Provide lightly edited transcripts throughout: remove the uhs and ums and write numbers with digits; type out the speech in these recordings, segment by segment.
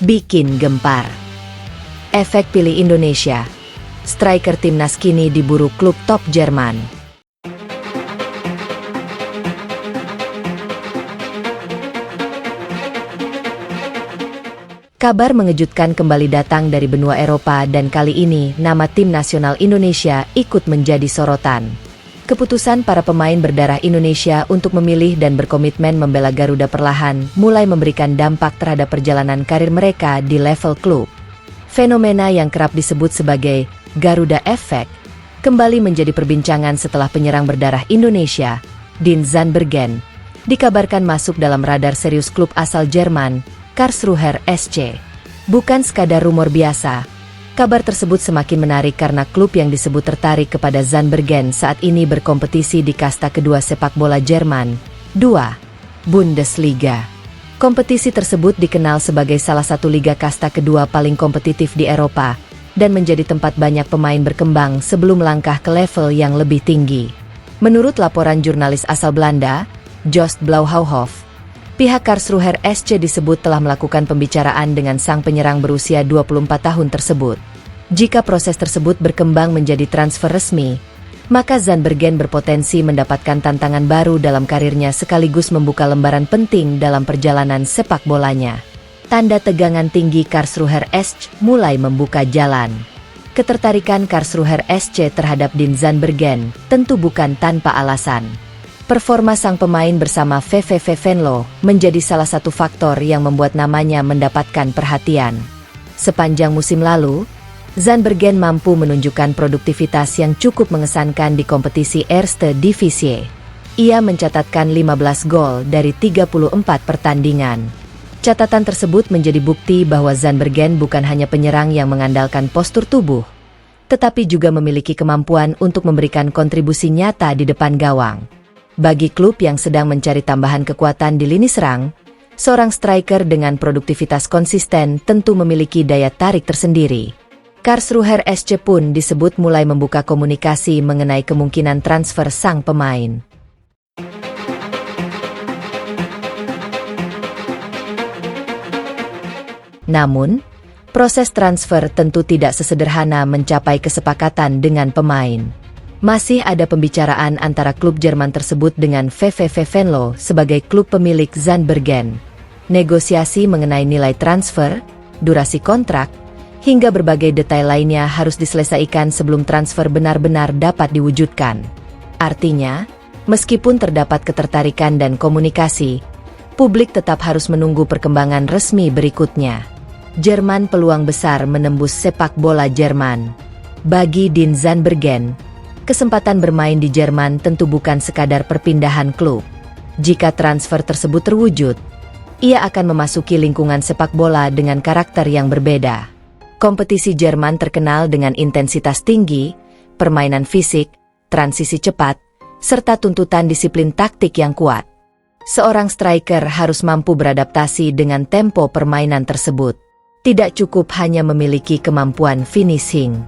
bikin gempar. Efek pilih Indonesia. Striker timnas kini diburu klub top Jerman. Kabar mengejutkan kembali datang dari benua Eropa dan kali ini nama tim nasional Indonesia ikut menjadi sorotan. Keputusan para pemain berdarah Indonesia untuk memilih dan berkomitmen membela Garuda perlahan mulai memberikan dampak terhadap perjalanan karir mereka di level klub. Fenomena yang kerap disebut sebagai Garuda Effect kembali menjadi perbincangan setelah penyerang berdarah Indonesia, Dean Zandbergen, dikabarkan masuk dalam radar serius klub asal Jerman, Karlsruher SC. Bukan sekadar rumor biasa, kabar tersebut semakin menarik karena klub yang disebut tertarik kepada Zandbergen saat ini berkompetisi di kasta kedua sepak bola Jerman, 2. Bundesliga. Kompetisi tersebut dikenal sebagai salah satu liga kasta kedua paling kompetitif di Eropa, dan menjadi tempat banyak pemain berkembang sebelum melangkah ke level yang lebih tinggi. Menurut laporan jurnalis asal Belanda, Joost Blauwhof, pihak Karlsruher SC disebut telah melakukan pembicaraan dengan sang penyerang berusia 24 tahun tersebut. Jika proses tersebut berkembang menjadi transfer resmi, maka Zandbergen berpotensi mendapatkan tantangan baru dalam karirnya sekaligus membuka lembaran penting dalam perjalanan sepak bolanya. Tanda tegangan tinggi Karlsruher SC mulai membuka jalan. Ketertarikan Karlsruher SC terhadap Dean Zandbergen tentu bukan tanpa alasan. Performa sang pemain bersama VVV Venlo menjadi salah satu faktor yang membuat namanya mendapatkan perhatian. Sepanjang musim lalu, Zandbergen mampu menunjukkan produktivitas yang cukup mengesankan di kompetisi Eerste Divisie. Ia mencatatkan 15 gol dari 34 pertandingan. Catatan tersebut menjadi bukti bahwa Zandbergen bukan hanya penyerang yang mengandalkan postur tubuh, tetapi juga memiliki kemampuan untuk memberikan kontribusi nyata di depan gawang. Bagi klub yang sedang mencari tambahan kekuatan di lini serang, seorang striker dengan produktivitas konsisten tentu memiliki daya tarik tersendiri. Karlsruher SC pun disebut mulai membuka komunikasi mengenai kemungkinan transfer sang pemain. Namun, proses transfer tentu tidak sesederhana mencapai kesepakatan dengan pemain. Masih ada pembicaraan antara klub Jerman tersebut dengan VVV Venlo sebagai klub pemilik Zandbergen. Negosiasi mengenai nilai transfer, durasi kontrak, hingga berbagai detail lainnya harus diselesaikan sebelum transfer benar-benar dapat diwujudkan. Artinya, meskipun terdapat ketertarikan dan komunikasi, publik tetap harus menunggu perkembangan resmi berikutnya. Jerman peluang besar menembus sepak bola Jerman. Bagi Dean Zandbergen, kesempatan bermain di Jerman tentu bukan sekadar perpindahan klub. Jika transfer tersebut terwujud, ia akan memasuki lingkungan sepak bola dengan karakter yang berbeda. Kompetisi Jerman terkenal dengan intensitas tinggi, permainan fisik, transisi cepat, serta tuntutan disiplin taktik yang kuat. Seorang striker harus mampu beradaptasi dengan tempo permainan tersebut. Tidak cukup hanya memiliki kemampuan finishing.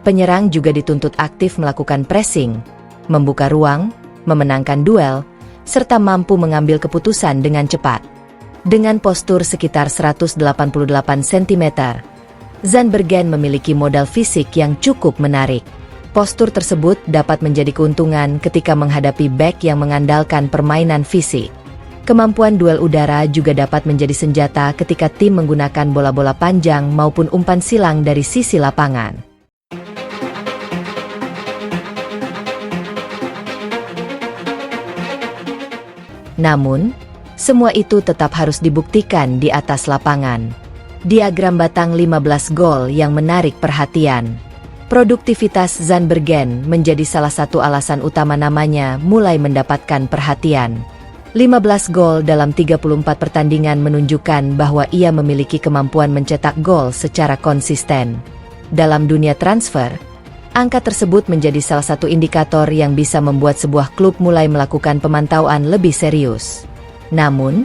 Penyerang juga dituntut aktif melakukan pressing, membuka ruang, memenangkan duel, serta mampu mengambil keputusan dengan cepat. Dengan postur sekitar 188 cm, Zandbergen memiliki modal fisik yang cukup menarik. Postur tersebut dapat menjadi keuntungan ketika menghadapi bek yang mengandalkan permainan fisik. Kemampuan duel udara juga dapat menjadi senjata ketika tim menggunakan bola-bola panjang maupun umpan silang dari sisi lapangan. Namun, semua itu tetap harus dibuktikan di atas lapangan. Diagram batang 15 gol yang menarik perhatian. Produktivitas Zandbergen menjadi salah satu alasan utama namanya mulai mendapatkan perhatian. 15 gol dalam 34 pertandingan menunjukkan bahwa ia memiliki kemampuan mencetak gol secara konsisten. Dalam dunia transfer, angka tersebut menjadi salah satu indikator yang bisa membuat sebuah klub mulai melakukan pemantauan lebih serius. Namun,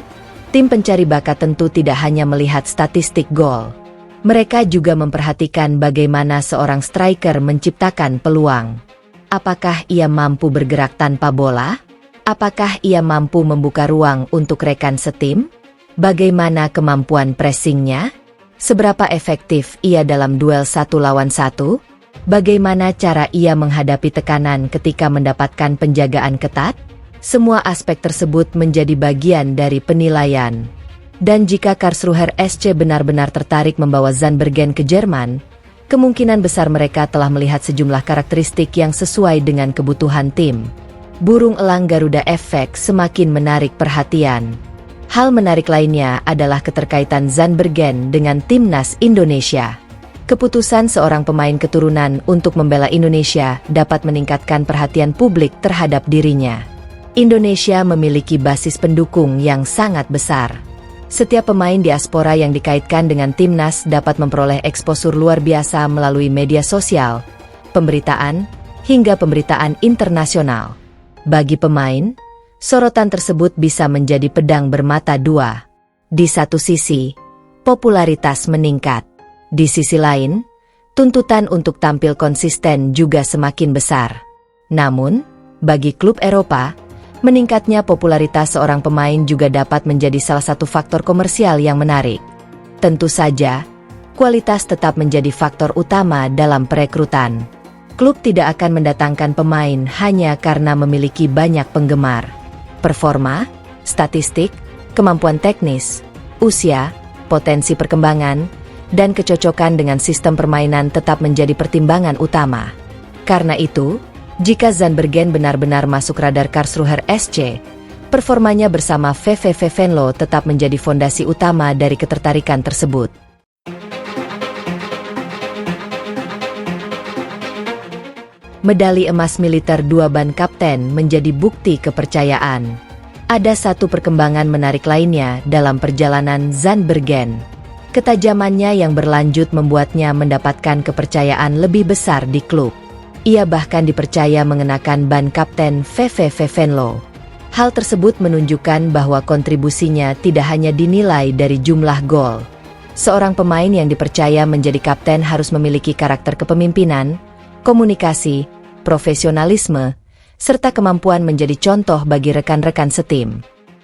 tim pencari bakat tentu tidak hanya melihat statistik gol. Mereka juga memperhatikan bagaimana seorang striker menciptakan peluang. Apakah ia mampu bergerak tanpa bola? Apakah ia mampu membuka ruang untuk rekan setim? Bagaimana kemampuan pressingnya? Seberapa efektif ia dalam duel 1 lawan 1? Bagaimana cara ia menghadapi tekanan ketika mendapatkan penjagaan ketat? Semua aspek tersebut menjadi bagian dari penilaian. Dan jika Karlsruher SC benar-benar tertarik membawa Zandbergen ke Jerman, kemungkinan besar mereka telah melihat sejumlah karakteristik yang sesuai dengan kebutuhan tim. Burung elang Garuda Efek semakin menarik perhatian. Hal menarik lainnya adalah keterkaitan Zandbergen dengan timnas Indonesia. Keputusan seorang pemain keturunan untuk membela Indonesia dapat meningkatkan perhatian publik terhadap dirinya. Indonesia memiliki basis pendukung yang sangat besar. Setiap pemain diaspora yang dikaitkan dengan timnas dapat memperoleh eksposur luar biasa melalui media sosial, pemberitaan, hingga pemberitaan internasional. Bagi pemain, sorotan tersebut bisa menjadi pedang bermata dua. Di satu sisi, popularitas meningkat. Di sisi lain, tuntutan untuk tampil konsisten juga semakin besar. Namun, bagi klub Eropa, meningkatnya popularitas seorang pemain juga dapat menjadi salah satu faktor komersial yang menarik. Tentu saja, kualitas tetap menjadi faktor utama dalam perekrutan. Klub tidak akan mendatangkan pemain hanya karena memiliki banyak penggemar. Performa, statistik, kemampuan teknis, usia, potensi perkembangan, dan kecocokan dengan sistem permainan tetap menjadi pertimbangan utama. Karena itu, jika Zandbergen benar-benar masuk radar Karlsruher SC, performanya bersama VVV Venlo tetap menjadi fondasi utama dari ketertarikan tersebut. Medali emas militer 2 ban kapten menjadi bukti kepercayaan. Ada satu perkembangan menarik lainnya dalam perjalanan Zandbergen. Ketajamannya yang berlanjut membuatnya mendapatkan kepercayaan lebih besar di klub. Ia bahkan dipercaya mengenakan ban kapten VVV Venlo. Hal tersebut menunjukkan bahwa kontribusinya tidak hanya dinilai dari jumlah gol. Seorang pemain yang dipercaya menjadi kapten harus memiliki karakter kepemimpinan, komunikasi, profesionalisme, serta kemampuan menjadi contoh bagi rekan-rekan setim.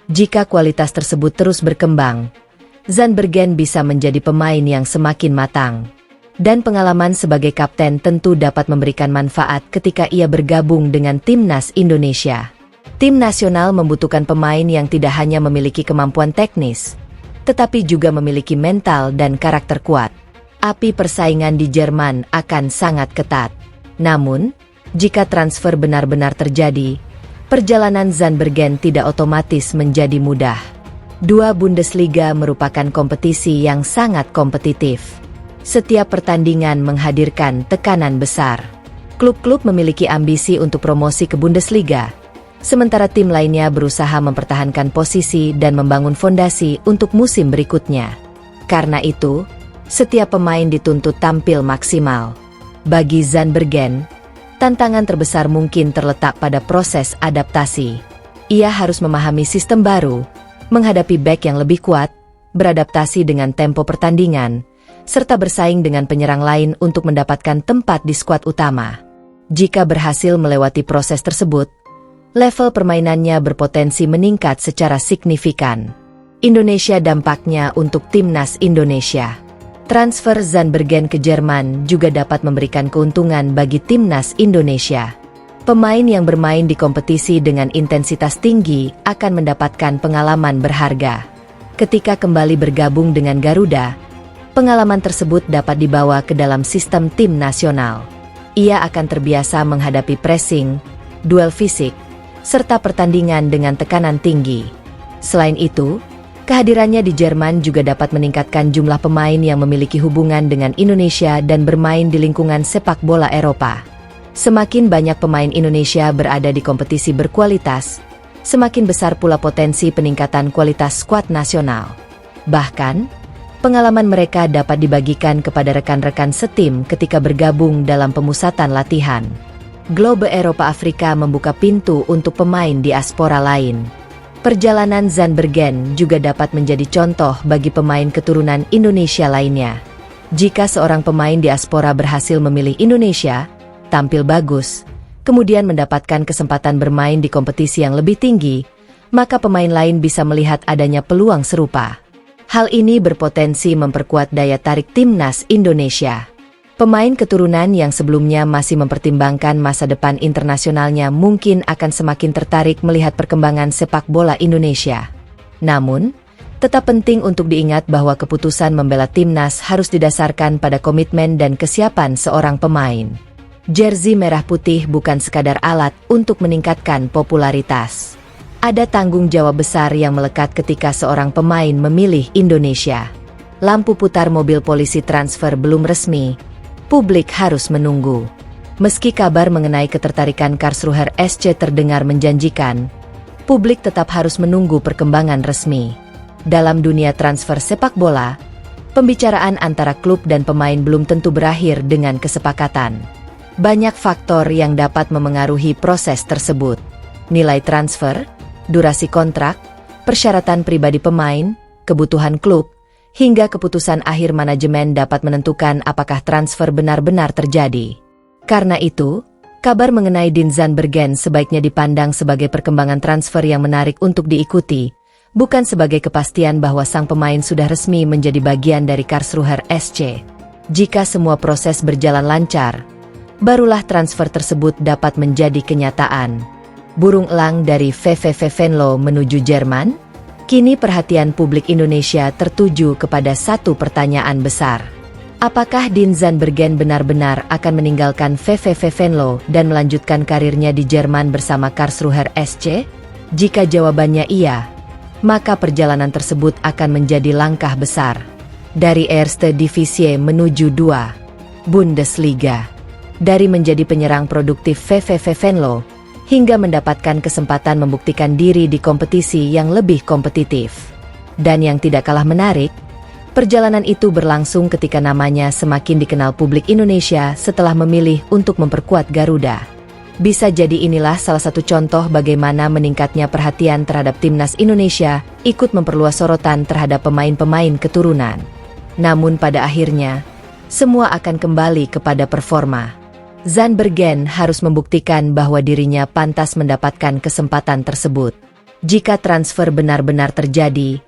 Jika kualitas tersebut terus berkembang, Zandbergen bisa menjadi pemain yang semakin matang. Dan pengalaman sebagai kapten tentu dapat memberikan manfaat ketika ia bergabung dengan timnas Indonesia. Tim nasional membutuhkan pemain yang tidak hanya memiliki kemampuan teknis, tetapi juga memiliki mental dan karakter kuat. Api persaingan di Jerman akan sangat ketat. Namun, jika transfer benar-benar terjadi, perjalanan Zandbergen tidak otomatis menjadi mudah. 2 Bundesliga merupakan kompetisi yang sangat kompetitif. Setiap pertandingan menghadirkan tekanan besar. Klub-klub memiliki ambisi untuk promosi ke Bundesliga, sementara tim lainnya berusaha mempertahankan posisi dan membangun fondasi untuk musim berikutnya. Karena itu, setiap pemain dituntut tampil maksimal. Bagi Zandbergen, tantangan terbesar mungkin terletak pada proses adaptasi. Ia harus memahami sistem baru, menghadapi bek yang lebih kuat, beradaptasi dengan tempo pertandingan, serta bersaing dengan penyerang lain untuk mendapatkan tempat di skuad utama. Jika berhasil melewati proses tersebut, level permainannya berpotensi meningkat secara signifikan. Indonesia dampaknya untuk timnas Indonesia. Transfer Zandbergen ke Jerman juga dapat memberikan keuntungan bagi timnas Indonesia. Pemain yang bermain di kompetisi dengan intensitas tinggi akan mendapatkan pengalaman berharga. Ketika kembali bergabung dengan Garuda, pengalaman tersebut dapat dibawa ke dalam sistem tim nasional. Ia akan terbiasa menghadapi pressing, duel fisik, serta pertandingan dengan tekanan tinggi. Selain itu, kehadirannya di Jerman juga dapat meningkatkan jumlah pemain yang memiliki hubungan dengan Indonesia dan bermain di lingkungan sepak bola Eropa. Semakin banyak pemain Indonesia berada di kompetisi berkualitas, semakin besar pula potensi peningkatan kualitas skuad nasional. Bahkan, pengalaman mereka dapat dibagikan kepada rekan-rekan setim ketika bergabung dalam pemusatan latihan. Globe Eropa Afrika membuka pintu untuk pemain diaspora lain. Perjalanan Zandbergen juga dapat menjadi contoh bagi pemain keturunan Indonesia lainnya. Jika seorang pemain diaspora berhasil memilih Indonesia, tampil bagus, kemudian mendapatkan kesempatan bermain di kompetisi yang lebih tinggi, maka pemain lain bisa melihat adanya peluang serupa. Hal ini berpotensi memperkuat daya tarik timnas Indonesia. Pemain keturunan yang sebelumnya masih mempertimbangkan masa depan internasionalnya mungkin akan semakin tertarik melihat perkembangan sepak bola Indonesia. Namun, tetap penting untuk diingat bahwa keputusan membela timnas harus didasarkan pada komitmen dan kesiapan seorang pemain. Jersey merah putih bukan sekadar alat untuk meningkatkan popularitas. Ada tanggung jawab besar yang melekat ketika seorang pemain memilih Indonesia. Lampu putar mobil polisi transfer belum resmi. Publik harus menunggu. Meski kabar mengenai ketertarikan Karlsruher SC terdengar menjanjikan, publik tetap harus menunggu perkembangan resmi. Dalam dunia transfer sepak bola, pembicaraan antara klub dan pemain belum tentu berakhir dengan kesepakatan. Banyak faktor yang dapat memengaruhi proses tersebut. Nilai transfer, durasi kontrak, persyaratan pribadi pemain, kebutuhan klub, hingga keputusan akhir manajemen dapat menentukan apakah transfer benar-benar terjadi. Karena itu, kabar mengenai Dean Zandbergen sebaiknya dipandang sebagai perkembangan transfer yang menarik untuk diikuti, bukan sebagai kepastian bahwa sang pemain sudah resmi menjadi bagian dari Karlsruher SC. Jika semua proses berjalan lancar, barulah transfer tersebut dapat menjadi kenyataan. Burung elang dari VVV Venlo menuju Jerman? Kini perhatian publik Indonesia tertuju kepada satu pertanyaan besar. Apakah Dean Zandbergen benar-benar akan meninggalkan VVV Venlo dan melanjutkan karirnya di Jerman bersama Karlsruher SC? Jika jawabannya iya, maka perjalanan tersebut akan menjadi langkah besar. Dari Erste Divisie menuju 2 Bundesliga. Dari menjadi penyerang produktif VVV Venlo, hingga mendapatkan kesempatan membuktikan diri di kompetisi yang lebih kompetitif. Dan yang tidak kalah menarik, perjalanan itu berlangsung ketika namanya semakin dikenal publik Indonesia setelah memilih untuk memperkuat Garuda. Bisa jadi inilah salah satu contoh bagaimana meningkatnya perhatian terhadap timnas Indonesia ikut memperluas sorotan terhadap pemain-pemain keturunan. Namun pada akhirnya, semua akan kembali kepada performa. Zandbergen harus membuktikan bahwa dirinya pantas mendapatkan kesempatan tersebut. Jika transfer benar-benar terjadi,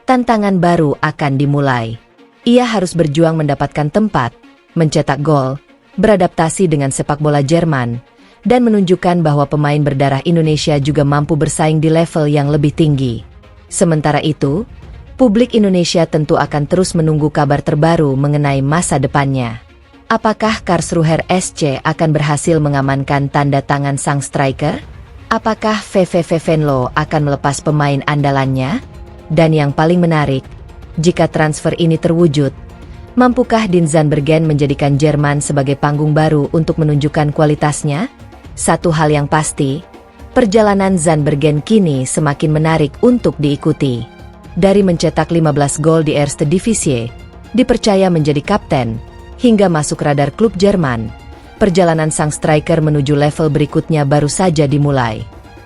tantangan baru akan dimulai. Ia harus berjuang mendapatkan tempat, mencetak gol, beradaptasi dengan sepak bola Jerman, dan menunjukkan bahwa pemain berdarah Indonesia juga mampu bersaing di level yang lebih tinggi. Sementara itu, publik Indonesia tentu akan terus menunggu kabar terbaru mengenai masa depannya. Apakah Karlsruher SC akan berhasil mengamankan tanda tangan sang striker? Apakah VVV Venlo akan melepas pemain andalannya? Dan yang paling menarik, jika transfer ini terwujud, mampukah Dean Zandbergen menjadikan Jerman sebagai panggung baru untuk menunjukkan kualitasnya? Satu hal yang pasti, perjalanan Zandbergen kini semakin menarik untuk diikuti. Dari mencetak 15 gol di Erste Divisie, dipercaya menjadi kapten, hingga masuk radar klub Jerman, perjalanan sang striker menuju level berikutnya baru saja dimulai.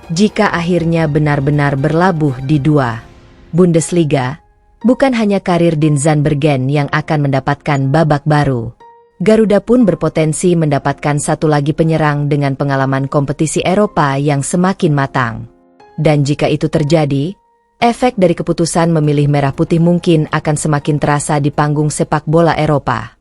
Jika akhirnya benar-benar berlabuh di 2 Bundesliga, bukan hanya karir Dean Zandbergen yang akan mendapatkan babak baru. Garuda pun berpotensi mendapatkan satu lagi penyerang dengan pengalaman kompetisi Eropa yang semakin matang. Dan jika itu terjadi, efek dari keputusan memilih merah putih mungkin akan semakin terasa di panggung sepak bola Eropa.